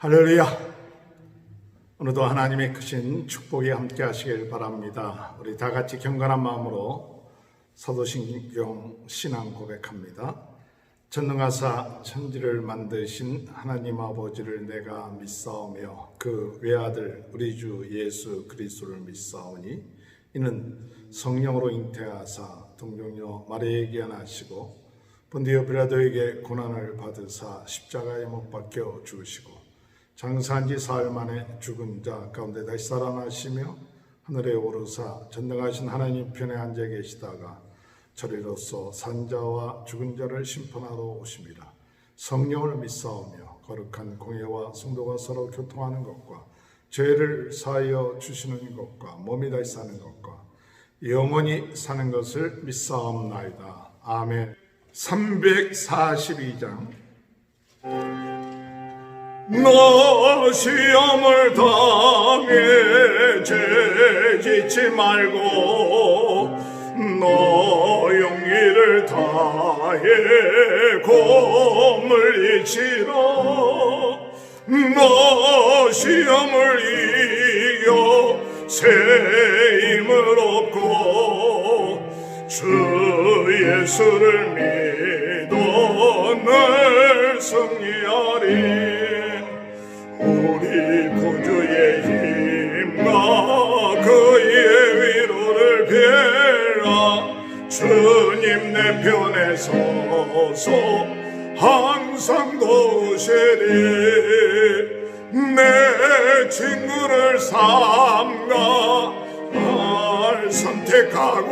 할렐루야. 오늘도 하나님의 크신 축복이 함께 하시길 바랍니다. 우리 다 같이 경건한 마음으로 사도신경 신앙 고백합니다. 전능하사 천지를 만드신 하나님 아버지를 내가 믿사오며 그 외아들 우리 주 예수 그리스도를 믿사오니 이는 성령으로 잉태하사 동정녀 마리아에게 나시고 본디오 빌라도에게 고난을 받으사 십자가에 못 박혀 죽으시고 장사한 지 사흘 만에 죽은 자 가운데 다시 살아나시며 하늘에 오르사 전능하신 하나님 편에 앉아 계시다가 저리로서 산자와 죽은 자를 심판하러 오십니다. 성령을 믿사오며 거룩한 공예와 성도가 서로 교통하는 것과 죄를 사하여 주시는 것과 몸이 다시 사는 것과 영원히 사는 것을 믿사옵나이다. 아멘. 342장. 너 시험을 당해 죄짓지 말고 너 용기를 다해 곰을 이치라. 너 시험을 이겨 새 힘을 얻고 주 예수를 믿어 늘 승리하리. 우리 구주의 힘과 그의 위로를 빌라. 주님 내 편에 서서 항상 도우시리. 내 친구를 삼가 날 선택하고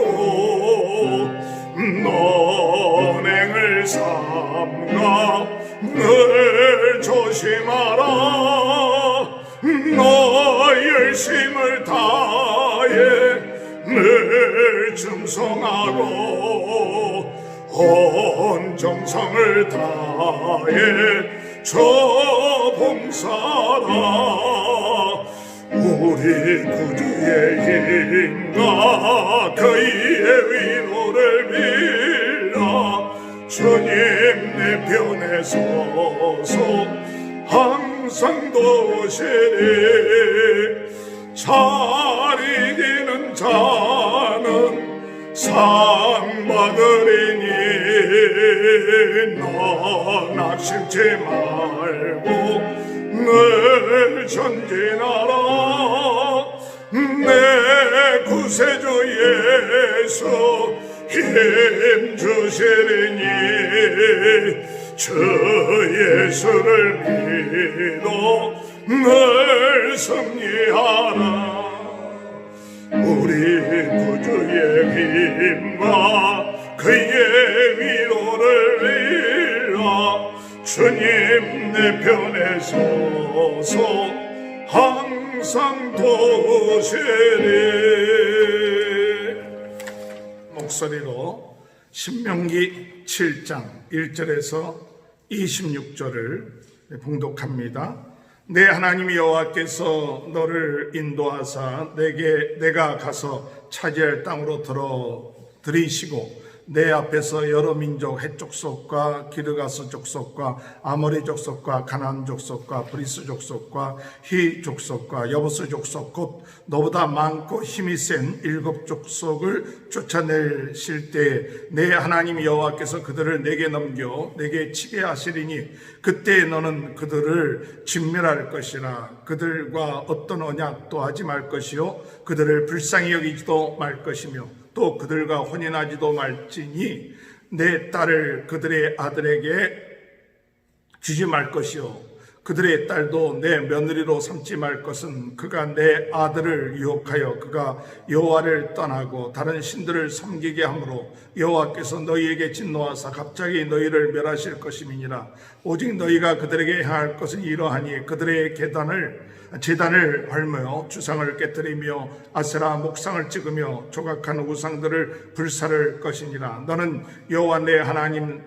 너행을 삼가 늘 조심하라. 너 열심을 다해 늘 충성하고 온 정성을 다해 저 봉사라. 우리 구주의 힘과 그의 위로를 빌라. 주님 내 편에 서서 항상 도우시리. 잘 이기는 자는 상 받으리니 너 낙심치 말고 늘 전진하라. 내 구세주 예수 힘 주시리니 주 예수를 믿어 늘 승리하라. 우리 구주의 힘과 그의 위로를 빌라. 주님 내 편에 서서 항상 도우시리. 목소리로 신명기 7장 1절에서 26절을 봉독합니다. 내 하나님 여호와께서 너를 인도하사 내가 가서 차지할 땅으로 들이시고 내 앞에서 여러 민족 헷 족속과 기르가스 족속과 아모리 족속과 가나안 족속과 브리스 족속과 히 족속과 여부스 족속 곧 너보다 많고 힘이 센 7 족속을 쫓아내실 때에 내 하나님 여호와께서 그들을 내게 넘겨 내게 치게 하시리니 그때 너는 그들을 진멸할 것이라. 그들과 어떤 언약도 하지 말 것이요 그들을 불쌍히 여기지도 말 것이며 또 그들과 혼인하지도 말지니 내 딸을 그들의 아들에게 주지 말 것이요 그들의 딸도 내 며느리로 삼지 말 것은 그가 내 아들을 유혹하여 그가 여호와를 떠나고 다른 신들을 섬기게 하므로 여호와께서 너희에게 진노하사 갑자기 너희를 멸하실 것임이니라. 오직 너희가 그들에게 행할 것은 이러하니 그들의 제단을 헐며 주상을 깨뜨리며 아세라 목상을 찍으며 조각한 우상들을 불사를 것이니라. 너는 여호와 내 하나님의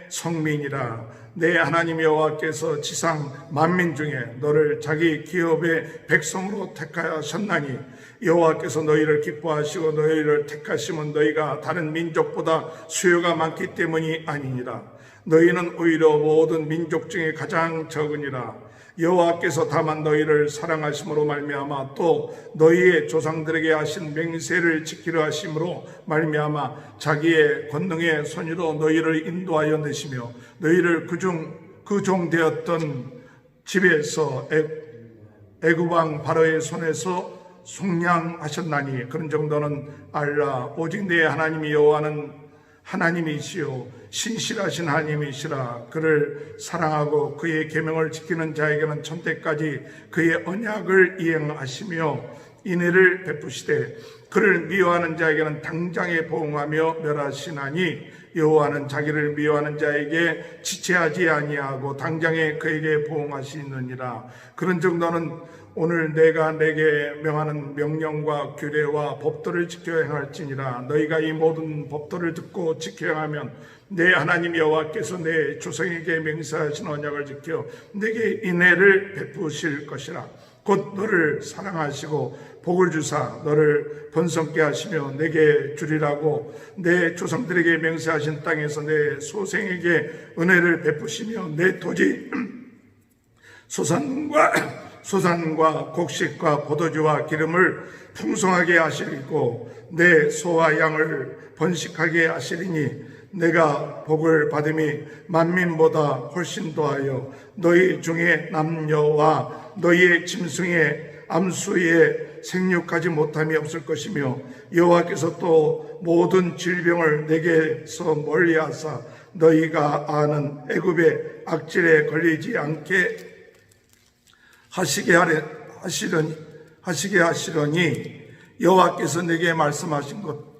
성민이라. 내 하나님 여호와께서 지상 만민 중에 너를 자기 기업의 백성으로 택하셨나니 여호와께서 너희를 기뻐하시고 너희를 택하심은 너희가 다른 민족보다 수요가 많기 때문이 아니니라. 너희는 오히려 모든 민족 중에 가장 적으니라. 여호와께서 다만 너희를 사랑하심으로 말미암아 또 너희의 조상들에게 하신 맹세를 지키려 하심으로 말미암아 자기의 권능의 손으로 너희를 인도하여 내시며 너희를 그 종 되었던 집에서 애굽 왕 바로의 손에서 속량하셨나니 그런 정도는 알라. 오직 내 하나님 여호와는 하나님이시요 신실하신 하나님이시라. 그를 사랑하고 그의 계명을 지키는 자에게는 천대까지 그의 언약을 이행하시며 인애를 베푸시되 그를 미워하는 자에게는 당장에 보응하며 멸하시나니 여호와는 자기를 미워하는 자에게 지체하지 아니하고 당장에 그에게 보응하시느니라. 그런 정도는 오늘 내가 내게 명하는 명령과 규례와 법도를 지켜 행할지니라. 너희가 이 모든 법도를 듣고 지켜 행하면 내 하나님 여호와께서 내 조상에게 맹세하신 언약을 지켜 내게 인애를 베푸실 것이라. 곧 너를 사랑하시고 복을 주사 너를 번성케 하시며 내게 주리라고 내 조상들에게 맹세하신 땅에서 내 소생에게 은혜를 베푸시며 내 토지 소산과 곡식과 포도주와 기름을 풍성하게 하시리고 내 소와 양을 번식하게 하시리니 내가 복을 받음이 만민보다 훨씬 더하여 너희 중에 남녀와 너희의 짐승의 암수에 생육하지 못함이 없을 것이며 여호와께서 또 모든 질병을 내게서 멀리하사 너희가 아는 애굽의 악질에 걸리지 않게 하시게 하시려니 여호와께서 내게 말씀하신 것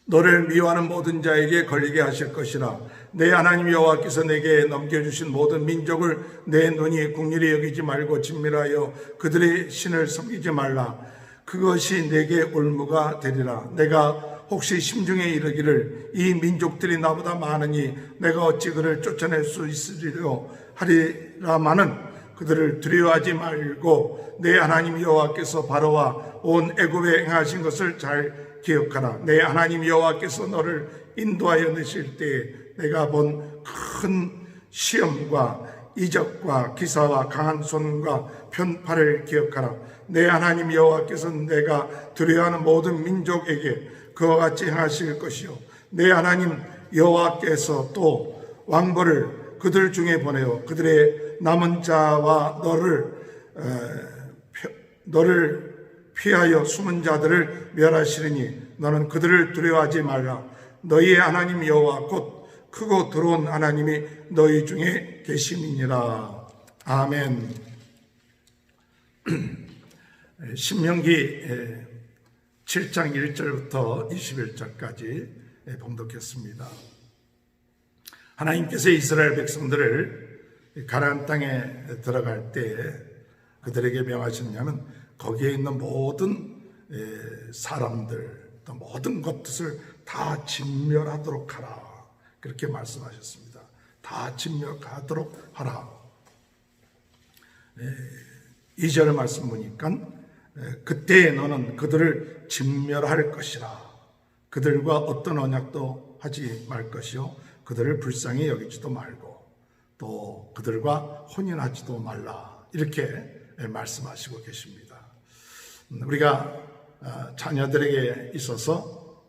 너를 미워하는 모든 자에게 걸리게 하실 것이라. 내 하나님 여호와께서 내게 넘겨주신 모든 민족을 내 눈이 긍휼히 여기지 말고 진멸하여 그들의 신을 섬기지 말라. 그것이 내게 올무가 되리라. 내가 혹시 심중에 이르기를 이 민족들이 나보다 많으니 내가 어찌 그를 쫓아낼 수 있으리려 하리라마는 그들을 두려워하지 말고 내 하나님 여호와께서 바로와 온 애굽에 행하신 것을 잘 기억하라. 내 하나님 여호와께서 너를 인도하여 내실 때에 내가 본 큰 시험과 이적과 기사와 강한 손과 편팔을 기억하라. 내 하나님 여호와께서 내가 두려워하는 모든 민족에게 그와 같이 행하실 것이요 내 하나님 여호와께서 또 왕벌을 그들 중에 보내어 그들의 남은 자와 너를 피하여 숨은 자들을 멸하시리니 너는 그들을 두려워하지 말라. 너희의 하나님 여호와 곧 크고 더러운 하나님이 너희 중에 계심이니라. 아멘. 신명기 7장 1절부터 21절까지 봉독했습니다. 하나님께서 이스라엘 백성들을 가나안 땅에 들어갈 때 그들에게 명하셨냐면 거기에 있는 모든 사람들 또 모든 것을 다 진멸하도록 하라. 그렇게 말씀하셨습니다. 다 진멸하도록 하라. 2절 말씀 보니까 그때에 너는 그들을 진멸할 것이라. 그들과 어떤 언약도 하지 말 것이요 그들을 불쌍히 여기지도 말고 또 그들과 혼인하지도 말라. 이렇게 말씀하시고 계십니다. 우리가 자녀들에게 있어서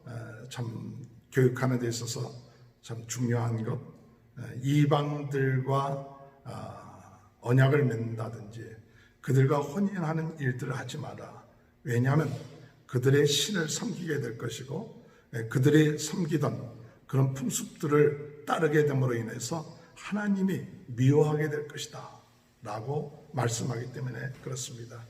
참 교육하는 데 있어서 참 중요한 것, 이방들과 언약을 맺는다든지 그들과 혼인하는 일들을 하지 마라. 왜냐하면 그들의 신을 섬기게 될 것이고 그들이 섬기던 그런 풍습들을 따르게 됨으로 인해서 하나님이 미워하게 될 것이다 라고 말씀하기 때문에 그렇습니다.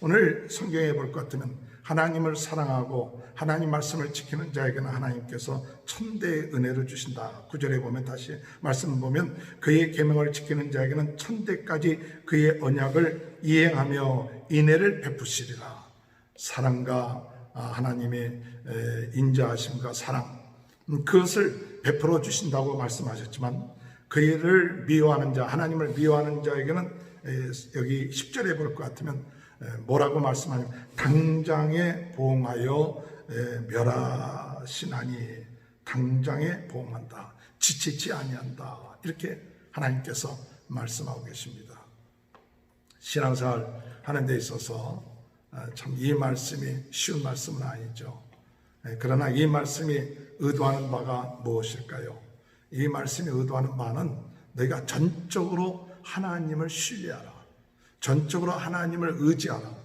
오늘 성경에 볼 것 같으면 하나님을 사랑하고 하나님 말씀을 지키는 자에게는 하나님께서 천대의 은혜를 주신다. 9절에 보면 다시 말씀을 보면 그의 계명을 지키는 자에게는 천대까지 그의 언약을 이행하며 인애를 베푸시리라. 사랑과 하나님의 인자하심과 사랑 그것을 베풀어 주신다고 말씀하셨지만 그를 미워하는 자, 하나님을 미워하는 자에게는 여기 10절에 볼 것 같으면 뭐라고 말씀하냐면 당장에 보응하여 신하니 당장에 보험한다. 지치지 아니한다. 이렇게 하나님께서 말씀하고 계십니다. 신앙생활 하는 데 있어서 참 이 말씀이 쉬운 말씀은 아니죠. 그러나 이 말씀이 의도하는 바가 무엇일까요? 이 말씀이 의도하는 바는 너희가 전적으로 하나님을 신뢰하라. 전적으로 하나님을 의지하라.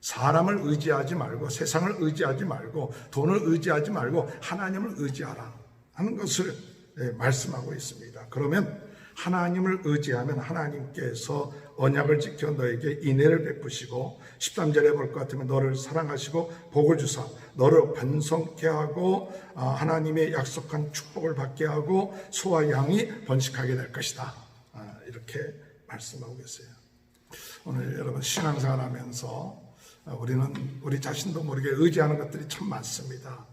사람을 의지하지 말고 세상을 의지하지 말고 돈을 의지하지 말고 하나님을 의지하라 하는 것을 말씀하고 있습니다. 그러면 하나님을 의지하면 하나님께서 언약을 지켜 너에게 인애를 베푸시고 13절에 볼 것 같으면 너를 사랑하시고 복을 주사 너를 번성케 하고 하나님의 약속한 축복을 받게 하고 소와 양이 번식하게 될 것이다. 이렇게 말씀하고 계세요. 오늘 여러분 신앙생활 하면서 우리는 우리 자신도 모르게 의지하는 것들이 참 많습니다.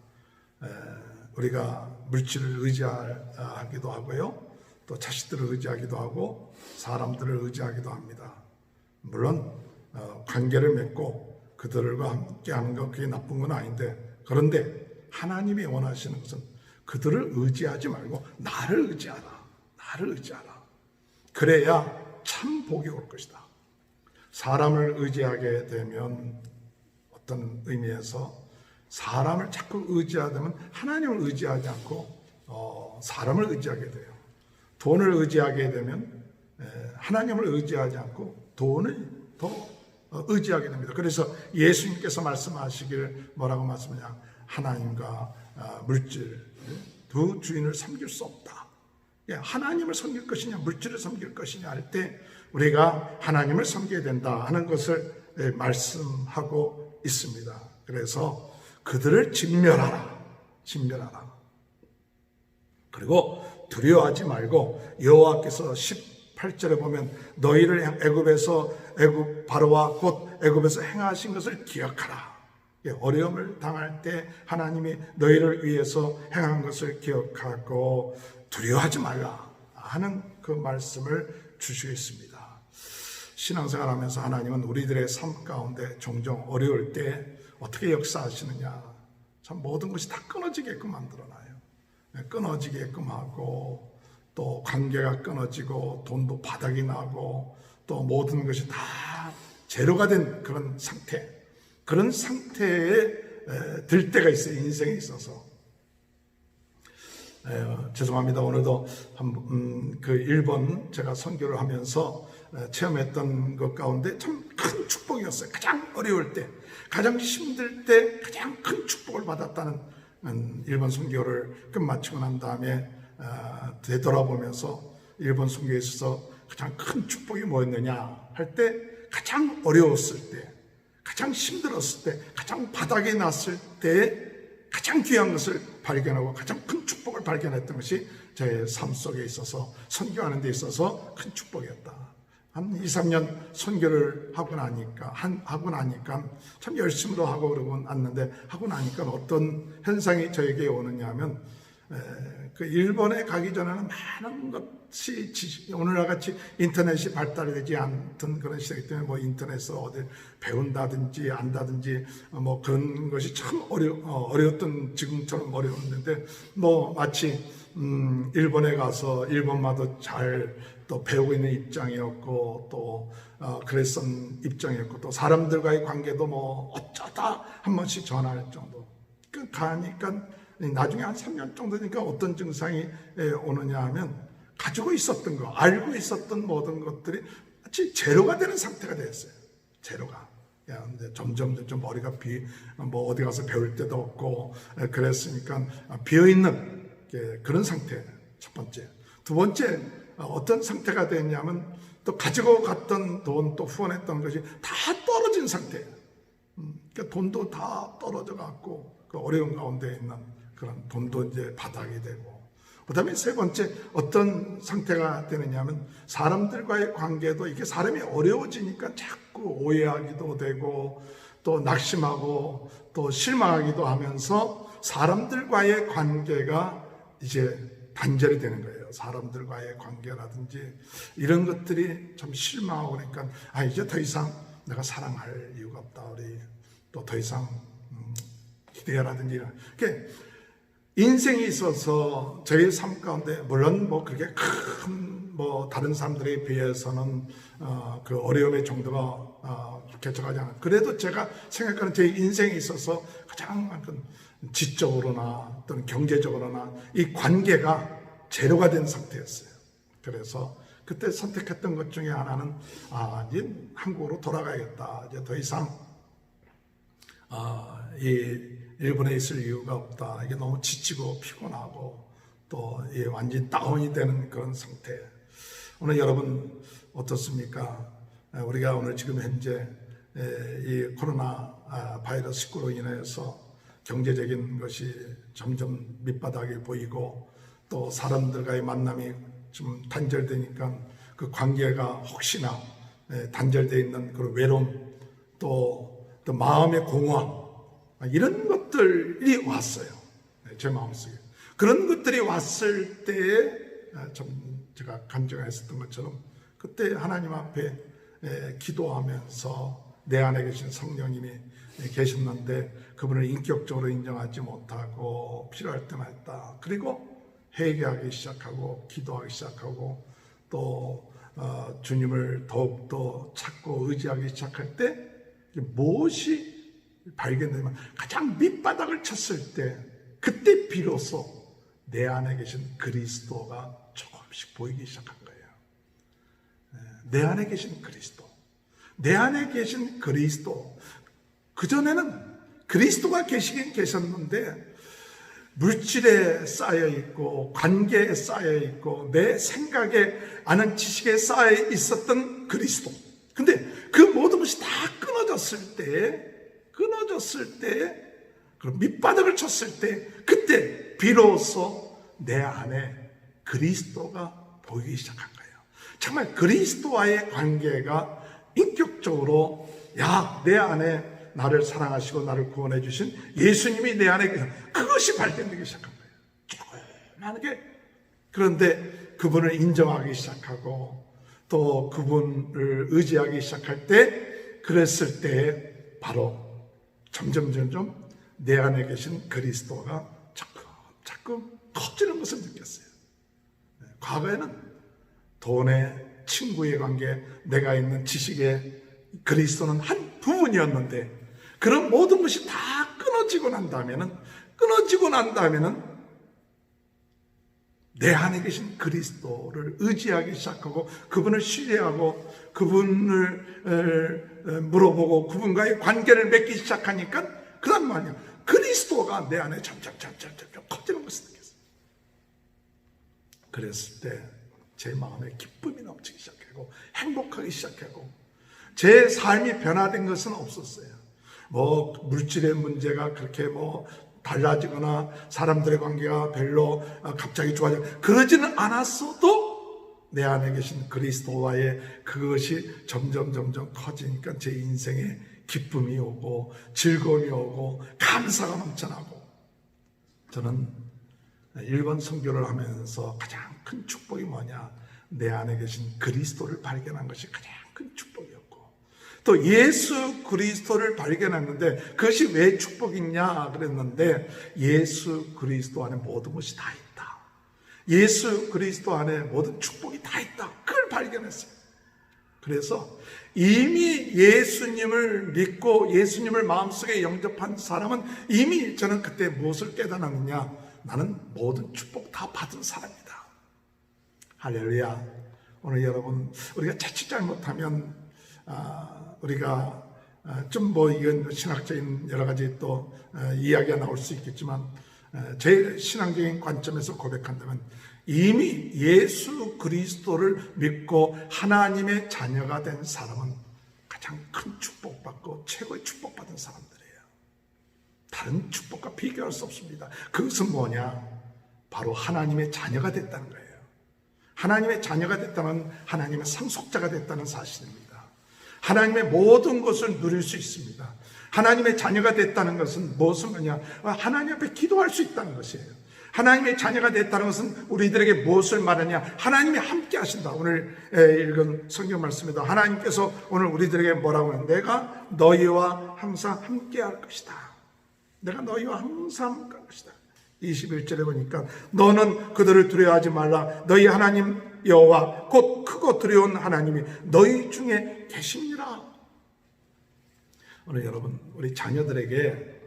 우리가 물질을 의지하기도 하고요. 또 자식들을 의지하기도 하고 사람들을 의지하기도 합니다. 물론 관계를 맺고 그들과 함께하는 것 그게 나쁜 건 아닌데 그런데 하나님이 원하시는 것은 그들을 의지하지 말고 나를 의지하라. 나를 의지하라. 그래야 참 복이 올 것이다. 사람을 의지하게 되면 어떤 의미에서 사람을 자꾸 의지하다면 하나님을 의지하지 않고 사람을 의지하게 돼요. 돈을 의지하게 되면 하나님을 의지하지 않고 돈을 더 의지하게 됩니다. 그래서 예수님께서 말씀하시길 뭐라고 말씀하냐? 하나님과 물질 두 주인을 섬길 수 없다. 하나님을 섬길 것이냐 물질을 섬길 것이냐 할 때 우리가 하나님을 섬겨야 된다 하는 것을 말씀하고 있습니다. 그래서 그들을 진멸하라. 진멸하라. 그리고 두려워하지 말고 여호와께서 18절에 보면 너희를 애굽 바로와 곧 애굽에서 행하신 것을 기억하라. 어려움을 당할 때 하나님이 너희를 위해서 행한 것을 기억하고 두려워하지 말라 하는 그 말씀을 주시고 있습니다. 신앙생활하면서 하나님은 우리들의 삶 가운데 종종 어려울 때 어떻게 역사하시느냐 참 모든 것이 다 끊어지게끔 만들어놔요. 끊어지게끔 하고 또 관계가 끊어지고 돈도 바닥이 나고 또 모든 것이 다 제로가 된 그런 상태에 들 때가 있어요. 인생에 있어서. 죄송합니다. 오늘도 그 일본 제가 선교를 하면서 체험했던 것 가운데 참 큰 축복이었어요. 가장 어려울 때, 가장 힘들 때 가장 큰 축복을 받았다는 일본 선교를 끝마치고 난 다음에 되돌아보면서 일본 선교에 있어서 가장 큰 축복이 뭐였느냐 할 때 가장 어려웠을 때, 가장 힘들었을 때, 가장 바닥에 났을 때 가장 귀한 것을 발견하고 가장 큰 축복을 발견했던 것이 제 삶 속에 있어서 선교하는 데 있어서 큰 축복이었다. 한 2, 3년 선교를 하고 나니까 참 열심히도 하고 그러고 왔는데 하고 나니까 어떤 현상이 저에게 오느냐 하면 그 일본에 가기 전에는 많은 것이 오늘날 같이 인터넷이 발달되지 않던 그런 시대이기 때문에 뭐 인터넷에서 어디 배운다든지 안다든지 뭐 그런 것이 참 어려웠던 지금처럼 어려웠는데 뭐 마치 일본에 가서 일본말도 잘 또 배우고 있는 입장이었고 또 그랬던 입장이었고 또 사람들과의 관계도 뭐 어쩌다 한 번씩 전화할 정도. 가니까 나중에 한 3년 정도 되니까 어떤 증상이 오느냐 하면 가지고 있었던 거, 알고 있었던 모든 것들이 마치 제로가 되는 상태가 됐어요. 제로가. 근데 점점 좀 머리가 뭐 어디 가서 배울 데도 없고 그랬으니까 비어있는 그런 상태. 첫 번째. 두 번째, 어떤 상태가 됐냐면 또 가지고 갔던 돈 또 후원했던 것이 다 떨어진 상태예요. 그러니까 돈도 다 떨어져 갖고 그 어려운 가운데 있는 그런 돈도 이제 바닥이 되고 그 다음에 세 번째 어떤 상태가 되느냐 하면 사람들과의 관계도 이게 사람이 어려워지니까 자꾸 오해하기도 되고 또 낙심하고 또 실망하기도 하면서 사람들과의 관계가 이제 단절이 되는 거예요. 사람들과의 관계라든지 이런 것들이 좀 실망하고 그러니까 이제 더 이상 내가 사랑할 이유가 없다. 우리 또 더 이상 기대라든지 이런. 인생이 있어서 저희 삶 가운데 물론 뭐 그렇게 큰 뭐 다른 사람들에 비해서는 그 어려움의 정도가 개척하지 않아요. 그래도 제가 생각하는 제 인생에 있어서 가장 지적으로나 또는 경제적으로나 이 관계가 제로가 된 상태였어요. 그래서 그때 선택했던 것 중에 하나는 이제 한국으로 돌아가야겠다. 이제 더 이상 이 일본에 있을 이유가 없다. 이게 너무 지치고 피곤하고 또 완전히 다운이 되는 그런 상태. 오늘 여러분 어떻습니까? 우리가 오늘 지금 현재 이 코로나 바이러스 19로 인해서 경제적인 것이 점점 밑바닥에 보이고 또 사람들과의 만남이 좀 단절되니까 그 관계가 혹시나 단절되어 있는 그런 외로움 또 마음의 공허함 이런 것들이 왔어요. 제 마음속에. 그런 것들이 왔을 때에 좀 제가 간증했었던 것처럼 그때 하나님 앞에 기도하면서 내 안에 계신 성령님이 계셨는데 그분을 인격적으로 인정하지 못하고 필요할 때만 했다. 그리고 회개하기 시작하고 기도하기 시작하고 또 주님을 더욱더 찾고 의지하기 시작할 때 무엇이 발견되면 가장 밑바닥을 쳤을 때 그때 비로소 내 안에 계신 그리스도가 조금씩 보이기 시작한 거예요. 내 안에 계신 그리스도. 내 안에 계신 그리스도. 그전에는 그리스도가 계시긴 계셨는데 물질에 쌓여 있고 관계에 쌓여 있고 내 생각에 아는 지식에 쌓여 있었던 그리스도. 근데 그 모든 것이 다 끊어졌을 때 그럼 밑바닥을 쳤을 때 그때 비로소 내 안에 그리스도가 보이기 시작한 거예요. 정말 그리스도와의 관계가 인격적으로 내 안에 나를 사랑하시고 나를 구원해 주신 예수님이 내 안에 그것이 발견되기 시작한 거예요. 조그마하게. 그런데 그분을 인정하기 시작하고 또 그분을 의지하기 시작할 때 그랬을 때 바로 점점 내 안에 계신 그리스도가 자꾸 커지는 것을 느꼈어요. 과거에는 돈의 친구의 관계, 내가 있는 지식의 그리스도는 한 부분이었는데 그런 모든 것이 다 끊어지고 난 다음에는 내 안에 계신 그리스도를 의지하기 시작하고 그분을 신뢰하고 그분을 물어보고 그분과의 관계를 맺기 시작하니까 그런 말이야. 그리스도가 내 안에 점점 커지는 것을 느꼈어요. 그랬을 때 제 마음에 기쁨이 넘치기 시작하고 행복하기 시작하고 제 삶이 변화된 것은 없었어요. 뭐 물질의 문제가 그렇게 뭐 달라지거나 사람들의 관계가 별로 갑자기 좋아져 그러지는 않았어도 내 안에 계신 그리스도와의 그것이 점점 커지니까 제 인생에 기쁨이 오고 즐거움이 오고 감사가 넘쳐나고 저는 일본 선교를 하면서 가장 큰 축복이 뭐냐? 내 안에 계신 그리스도를 발견한 것이 가장 큰 축복이었고 또 예수 그리스도를 발견했는데 그것이 왜 축복이냐 그랬는데 예수 그리스도 안에 모든 것이 다 있다. 예수 그리스도 안에 모든 축복이 다 있다. 그걸 발견했어요. 그래서 이미 예수님을 믿고 예수님을 마음속에 영접한 사람은 이미 저는 그때 무엇을 깨달았느냐? 나는 모든 축복 다 받은 사람이다. 할렐루야. 오늘 여러분 우리가 자칫 잘못하면 우리가 좀 뭐 이건 신학적인 여러 가지 또 이야기가 나올 수 있겠지만 제 신앙적인 관점에서 고백한다면 이미 예수 그리스도를 믿고 하나님의 자녀가 된 사람은 가장 큰 축복받고 최고의 축복받은 사람들이에요. 다른 축복과 비교할 수 없습니다. 그것은 뭐냐? 바로 하나님의 자녀가 됐다는 거예요. 하나님의 자녀가 됐다면 하나님의 상속자가 됐다는 사실입니다. 하나님의 모든 것을 누릴 수 있습니다. 하나님의 자녀가 됐다는 것은 무엇은 뭐냐? 하나님 앞에 기도할 수 있다는 것이에요. 하나님의 자녀가 됐다는 것은 우리들에게 무엇을 말하냐? 하나님이 함께 하신다. 오늘 읽은 성경 말씀입니다. 하나님께서 오늘 우리들에게 뭐라고 하냐? 내가 너희와 항상 함께 할 것이다. 내가 너희와 항상 함께 할 것이다. 21절에 보니까 너는 그들을 두려워하지 말라. 너희 하나님 여호와 곧 크고 두려운 하나님이 너희 중에 계십니다. 오늘 여러분, 우리 자녀들에게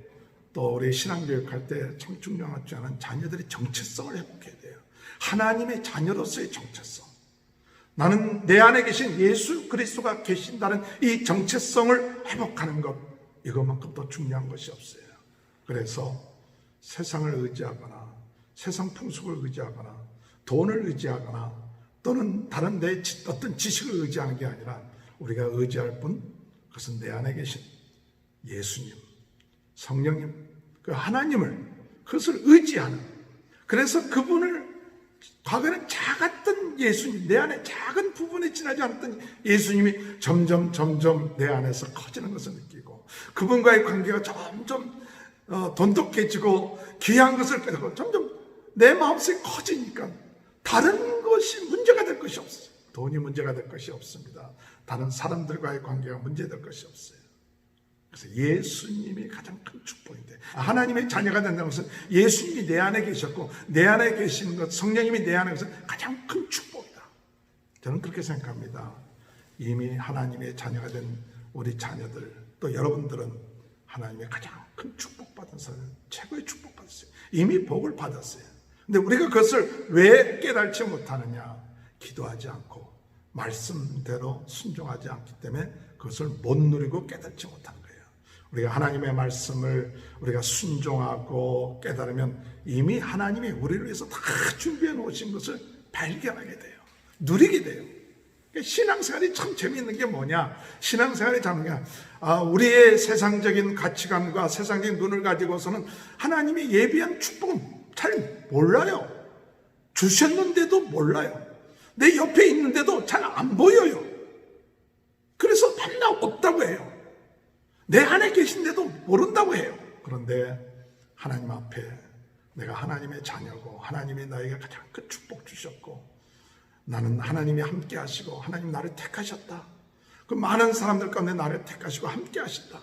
또 우리 신앙교육할 때 참 중요하지 않은 자녀들의 정체성을 회복해야 돼요. 하나님의 자녀로서의 정체성. 나는 내 안에 계신 예수 그리스도가 계신다는 이 정체성을 회복하는 것, 이것만큼 더 중요한 것이 없어요. 그래서 세상을 의지하거나 세상 풍속을 의지하거나 돈을 의지하거나 또는 다른 내 어떤 지식을 의지하는 게 아니라 우리가 의지할 분, 그것은 내 안에 계신 예수님, 성령님, 그 하나님을, 그것을 의지하는, 그래서 그분을 과거에는 작았던 예수님, 내 안에 작은 부분에 지나지 않았던 예수님이 점점 내 안에서 커지는 것을 느끼고 그분과의 관계가 점점 돈독해지고 귀한 것을 빼고 점점 내 마음속에 커지니까 다른 것이 문제가 될 것이 없어요. 돈이 문제가 될 것이 없습니다. 다른 사람들과의 관계가 문제될 것이 없어요. 그래서 예수님이 가장 큰 축복인데, 하나님의 자녀가 된다는 것은 예수님이 내 안에 계셨고 내 안에 계시는 것, 성령님이 내 안에 계셔서 가장 큰 축복이다. 저는 그렇게 생각합니다. 이미 하나님의 자녀가 된 우리 자녀들, 또 여러분들은 하나님의 가장 큰 축복받은 사람, 최고의 축복받았어요. 이미 복을 받았어요. 근데 우리가 그것을 왜 깨달지 못하느냐? 기도하지 않고 말씀대로 순종하지 않기 때문에 그것을 못 누리고 깨닫지 못하는 거예요. 우리가 하나님의 말씀을 우리가 순종하고 깨달으면 이미 하나님이 우리를 위해서 다 준비해 놓으신 것을 발견하게 돼요. 누리게 돼요. 신앙생활이 참 재미있는 게 뭐냐? 신앙생활이 참 우리의 세상적인 가치관과 세상적인 눈을 가지고서는 하나님이 예비한 축복은 잘 몰라요. 주셨는데도 몰라요. 내 옆에 있는데도 잘 안 보여요. 그래서 맨날 없다고 해요. 내 안에 계신데도 모른다고 해요. 그런데 하나님 앞에 내가 하나님의 자녀고 하나님이 나에게 가장 큰 축복 주셨고 나는 하나님이 함께 하시고 하나님 나를 택하셨다. 그 많은 사람들 가운데 나를 택하시고 함께 하신다.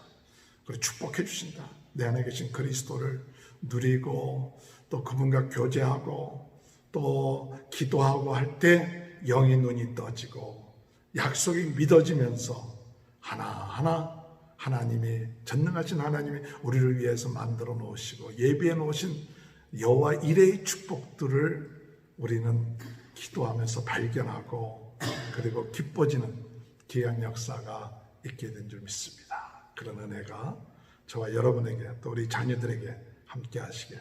그리고 축복해 주신다. 내 안에 계신 그리스도를 누리고 또 그분과 교제하고 또 기도하고 할 때 영의 눈이 떠지고 약속이 믿어지면서 하나하나 하나님이, 전능하신 하나님이 우리를 위해서 만들어 놓으시고 예비해 놓으신 여호와 이레의 축복들을 우리는 기도하면서 발견하고 그리고 기뻐지는 귀한 역사가 있게 된 줄 믿습니다. 그런 은혜가 저와 여러분에게 또 우리 자녀들에게 함께 하시게,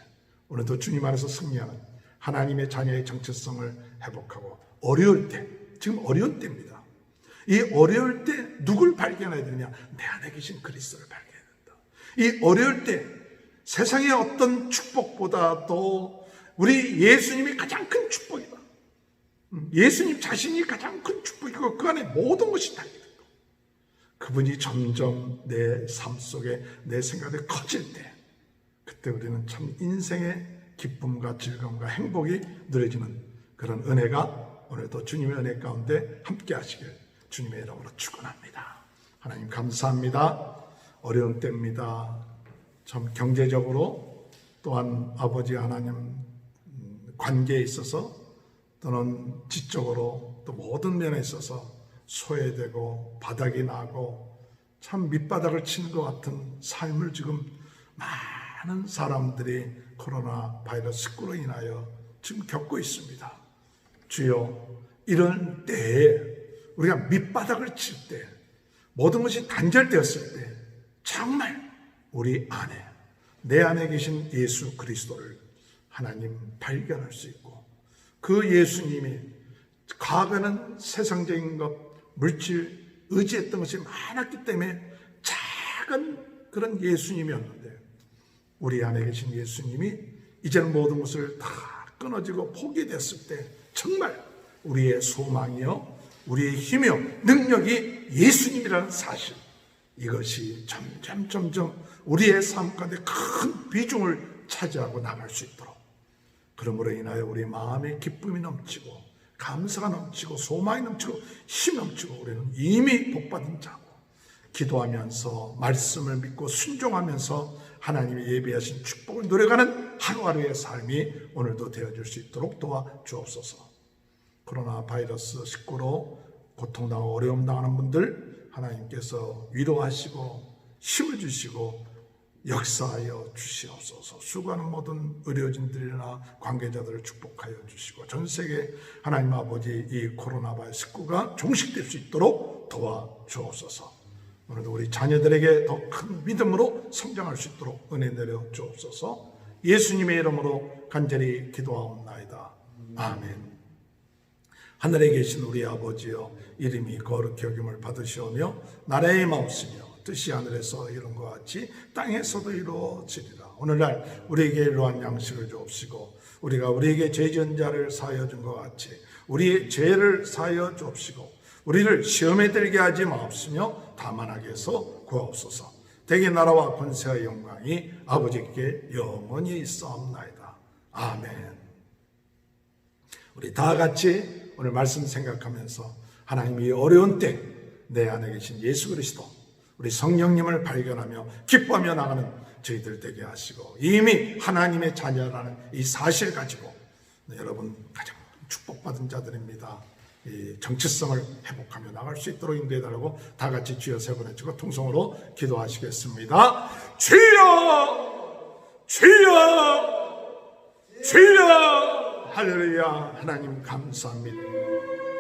오늘도 주님 안에서 승리하는 하나님의 자녀의 정체성을 회복하고 어려울 때, 지금 어려운 때입니다. 이 어려울 때 누굴 발견해야 되느냐? 내 안에 계신 그리스도를 발견해야 된다. 이 어려울 때 세상의 어떤 축복보다도 우리 예수님이 가장 큰 축복이다. 예수님 자신이 가장 큰 축복이고 그 안에 모든 것이 달려있다. 그분이 점점 내 삶 속에 내 생각에 커질 때 그때 우리는 참 인생의 기쁨과 즐거움과 행복이 누려지는 그런 은혜가 오늘도 주님의 은혜 가운데 함께 하시길 주님의 이름으로 축원합니다. 하나님 감사합니다. 어려운 때입니다. 참 경제적으로 또한 아버지 하나님 관계에 있어서 또는 지적으로 또 모든 면에 있어서 소외되고 바닥이 나고 참 밑바닥을 치는 것 같은 삶을 지금 많은 사람들이 코로나 바이러스19로 인하여 지금 겪고 있습니다. 주여, 이런 때에 우리가 밑바닥을 칠 때, 모든 것이 단절되었을 때 정말 우리 안에, 내 안에 계신 예수 그리스도를 하나님 발견할 수 있고, 그 예수님이 과거에는 세상적인 것, 물질, 의지했던 것이 많았기 때문에 작은 그런 예수님이었는데 우리 안에 계신 예수님이 이제는 모든 것을 다 끊어지고 포기됐을 때 정말 우리의 소망이요, 우리의 힘이요, 능력이 예수님이라는 사실, 이것이 점점 우리의 삶 가운데 큰 비중을 차지하고 나갈 수 있도록, 그러므로 인하여 우리 마음에 기쁨이 넘치고 감사가 넘치고 소망이 넘치고 힘이 넘치고 우리는 이미 복받은 자고, 기도하면서 말씀을 믿고 순종하면서 하나님이 예비하신 축복을 누려가는 하루하루의 삶이 오늘도 되어줄 수 있도록 도와주옵소서. 코로나 바이러스 19로 고통당하고 어려움 당하는 분들 하나님께서 위로하시고 힘을 주시고 역사하여 주시옵소서. 수고하는 모든 의료진들이나 관계자들을 축복하여 주시고 전 세계 하나님 아버지 이 코로나 바이러스 19가 종식될 수 있도록 도와주옵소서. 오늘도 우리 자녀들에게 더 큰 믿음으로 성장할 수 있도록 은혜 내려 주옵소서. 예수님의 이름으로 간절히 기도하옵나이다. 아멘. 하늘에 계신 우리 아버지여, 이름이 거룩히 여김을 받으시오며 나라의 마옵시며 뜻이 하늘에서 이룬 것 같이 땅에서도 이루어지리라. 오늘날 우리에게 이러한 양식을 주옵시고 우리가 우리에게 죄 지은 자를 사하여 준 것 같이 우리의 죄를 사하여 주옵시고 우리를 시험에 들게 하지 마옵시며 다만 악에서 구하옵소서. 대개 나라와 권세와 영광이 아버지께 영원히 있사옵나이다. 아멘. 우리 다 같이 오늘 말씀 생각하면서 하나님이 어려운 때 내 안에 계신 예수 그리스도 우리 성령님을 발견하며 기뻐하며 나가는 저희들 되게 하시고 이미 하나님의 자녀라는 이 사실 가지고 여러분 가장 축복받은 자들입니다. 이 정체성을 회복하며 나갈 수 있도록 인도해달라고 다 같이 주여 세 번 외치고 통성으로 기도하시겠습니다. 주여 주여 주여 할렐루야. 하나님 감사합니다.